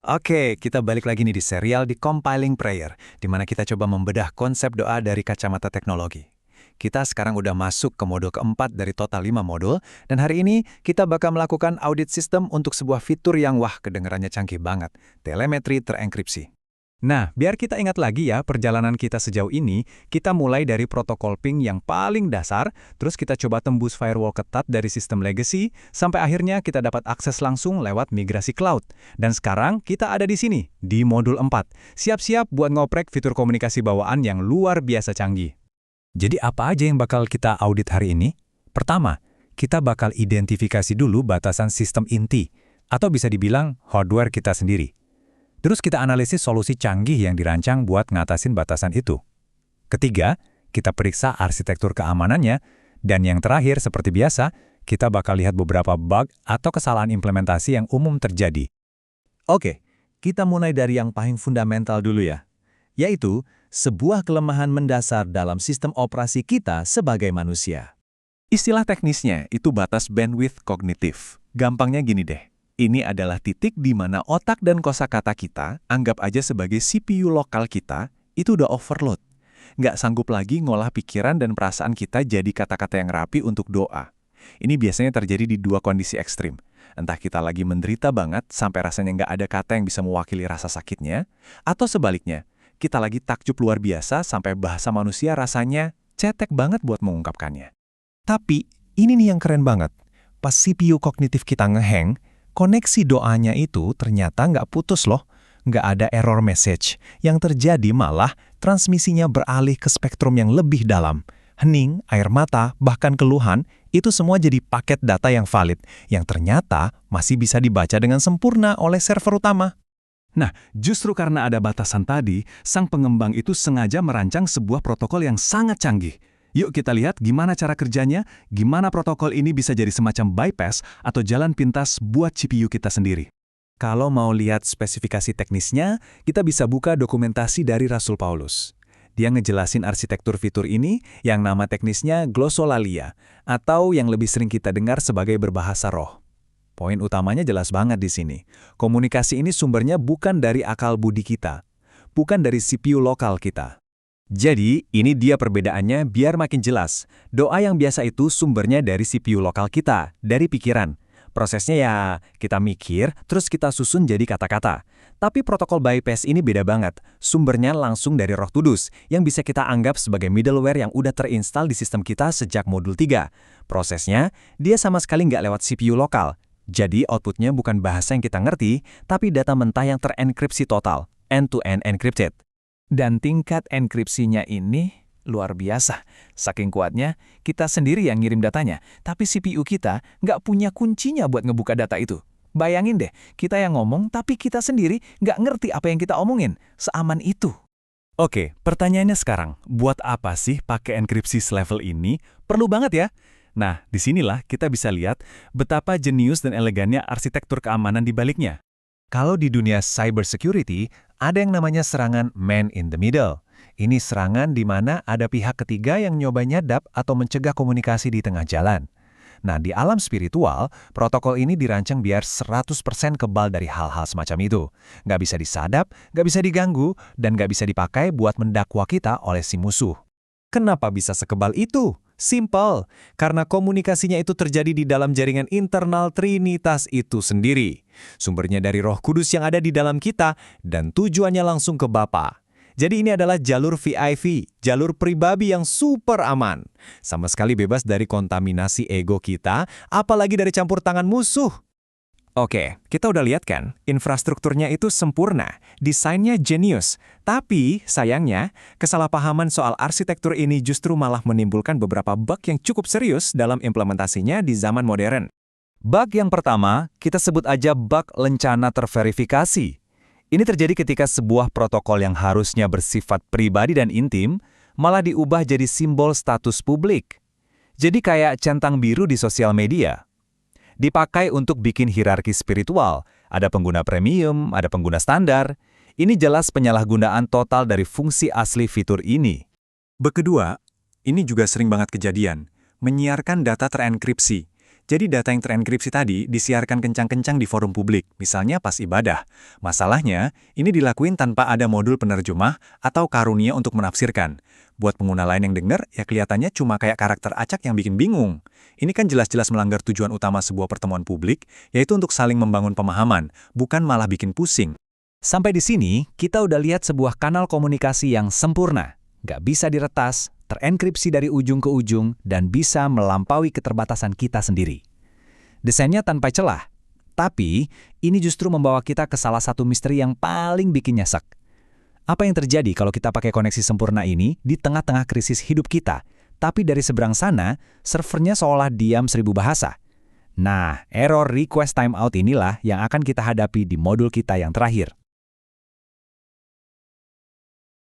Oke, kita balik lagi nih di serial di Compiling Prayer, di mana kita coba membedah konsep doa dari kacamata teknologi. Kita sekarang udah masuk ke modul keempat dari total 5 modul, dan hari ini kita bakal melakukan audit sistem untuk sebuah fitur yang wah kedengarannya canggih banget, telemetri terenkripsi. Nah, biar kita ingat lagi ya perjalanan kita sejauh ini, kita mulai dari protokol ping yang paling dasar, terus kita coba tembus firewall ketat dari sistem legacy, sampai akhirnya kita dapat akses langsung lewat migrasi cloud. Dan sekarang kita ada di sini, di modul 4. Siap-siap buat ngoprek fitur komunikasi bawaan yang luar biasa canggih. Jadi apa aja yang bakal kita audit hari ini? Pertama, kita bakal identifikasi dulu batasan sistem inti, atau bisa dibilang hardware kita sendiri. Terus kita analisis solusi canggih yang dirancang buat ngatasin batasan itu. Ketiga, kita periksa arsitektur keamanannya. Dan yang terakhir, seperti biasa, kita bakal lihat beberapa bug atau kesalahan implementasi yang umum terjadi. Oke, kita mulai dari yang paling fundamental dulu ya, yaitu sebuah kelemahan mendasar dalam sistem operasi kita sebagai manusia. Istilah teknisnya itu batas bandwidth kognitif. Gampangnya gini deh. Ini adalah titik di mana otak dan kosakata kita, anggap aja sebagai CPU lokal kita, itu udah overload. Nggak sanggup lagi ngolah pikiran dan perasaan kita jadi kata-kata yang rapi untuk doa. Ini biasanya terjadi di dua kondisi ekstrim. Entah kita lagi menderita banget sampai rasanya nggak ada kata yang bisa mewakili rasa sakitnya, atau sebaliknya, kita lagi takjub luar biasa sampai bahasa manusia rasanya cetek banget buat mengungkapkannya. Tapi, ini nih yang keren banget. Pas CPU kognitif kita ngehang, koneksi doanya itu ternyata nggak putus loh, nggak ada error message. Yang terjadi malah transmisinya beralih ke spektrum yang lebih dalam. Hening, air mata, bahkan keluhan, itu semua jadi paket data yang valid, yang ternyata masih bisa dibaca dengan sempurna oleh server utama. Nah, justru karena ada batasan tadi, sang pengembang itu sengaja merancang sebuah protokol yang sangat canggih. Yuk kita lihat gimana cara kerjanya, gimana protokol ini bisa jadi semacam bypass atau jalan pintas buat CPU kita sendiri. Kalau mau lihat spesifikasi teknisnya, kita bisa buka dokumentasi dari Rasul Paulus. Dia ngejelasin arsitektur fitur ini yang nama teknisnya glossolalia, atau yang lebih sering kita dengar sebagai berbahasa roh. Poin utamanya jelas banget di sini. Komunikasi ini sumbernya bukan dari akal budi kita, bukan dari CPU lokal kita. Jadi, ini dia perbedaannya biar makin jelas. Doa yang biasa itu sumbernya dari CPU lokal kita, dari pikiran. Prosesnya ya, kita mikir, terus kita susun jadi kata-kata. Tapi protokol bypass ini beda banget. Sumbernya langsung dari Roh Kudus, yang bisa kita anggap sebagai middleware yang udah terinstal di sistem kita sejak modul 3. Prosesnya, dia sama sekali nggak lewat CPU lokal. Jadi, outputnya bukan bahasa yang kita ngerti, tapi data mentah yang terenkripsi total, end-to-end encrypted. Dan tingkat enkripsinya ini luar biasa. Saking kuatnya, kita sendiri yang ngirim datanya, tapi CPU kita nggak punya kuncinya buat ngebuka data itu. Bayangin deh, kita yang ngomong, tapi kita sendiri nggak ngerti apa yang kita omongin. Seaman itu. Oke, pertanyaannya sekarang, buat apa sih pakai enkripsi selevel ini? Perlu banget ya? Nah, disinilah kita bisa lihat betapa jenius dan elegannya arsitektur keamanan di baliknya. Kalau di dunia cybersecurity, ada yang namanya serangan man in the middle. Ini serangan di mana ada pihak ketiga yang nyoba nyadap atau mencegah komunikasi di tengah jalan. Nah, di alam spiritual, protokol ini dirancang biar 100% kebal dari hal-hal semacam itu. Nggak bisa disadap, nggak bisa diganggu, dan nggak bisa dipakai buat mendakwa kita oleh si musuh. Kenapa bisa sekebal itu? Simple, karena komunikasinya itu terjadi di dalam jaringan internal Trinitas itu sendiri. Sumbernya dari Roh Kudus yang ada di dalam kita, dan tujuannya langsung ke Bapa. Jadi ini adalah jalur VIP, jalur pribadi yang super aman. Sama sekali bebas dari kontaminasi ego kita, apalagi dari campur tangan musuh. Oke, kita udah lihat kan, infrastrukturnya itu sempurna, desainnya jenius. Tapi, sayangnya, kesalahpahaman soal arsitektur ini justru malah menimbulkan beberapa bug yang cukup serius dalam implementasinya di zaman modern. Bug yang pertama, kita sebut aja bug lencana terverifikasi. Ini terjadi ketika sebuah protokol yang harusnya bersifat pribadi dan intim, malah diubah jadi simbol status publik. Jadi kayak centang biru di sosial media. Dipakai untuk bikin hierarki spiritual. Ada pengguna premium, ada pengguna standar. Ini jelas penyalahgunaan total dari fungsi asli fitur ini. Kedua, ini juga sering banget kejadian, menyiarkan data terenkripsi. Jadi data yang terenkripsi tadi disiarkan kencang-kencang di forum publik, misalnya pas ibadah. Masalahnya, ini dilakuin tanpa ada modul penerjemah atau karunia untuk menafsirkan. Buat pengguna lain yang dengar, ya kelihatannya cuma kayak karakter acak yang bikin bingung. Ini kan jelas-jelas melanggar tujuan utama sebuah pertemuan publik, yaitu untuk saling membangun pemahaman, bukan malah bikin pusing. Sampai di sini, kita udah lihat sebuah kanal komunikasi yang sempurna. Nggak bisa diretas, terenkripsi dari ujung ke ujung, dan bisa melampaui keterbatasan kita sendiri. Desainnya tanpa celah, tapi ini justru membawa kita ke salah satu misteri yang paling bikin nyesek. Apa yang terjadi kalau kita pakai koneksi sempurna ini di tengah-tengah krisis hidup kita, tapi dari seberang sana, servernya seolah diam 1000 bahasa? Nah, error request timeout inilah yang akan kita hadapi di modul kita yang terakhir.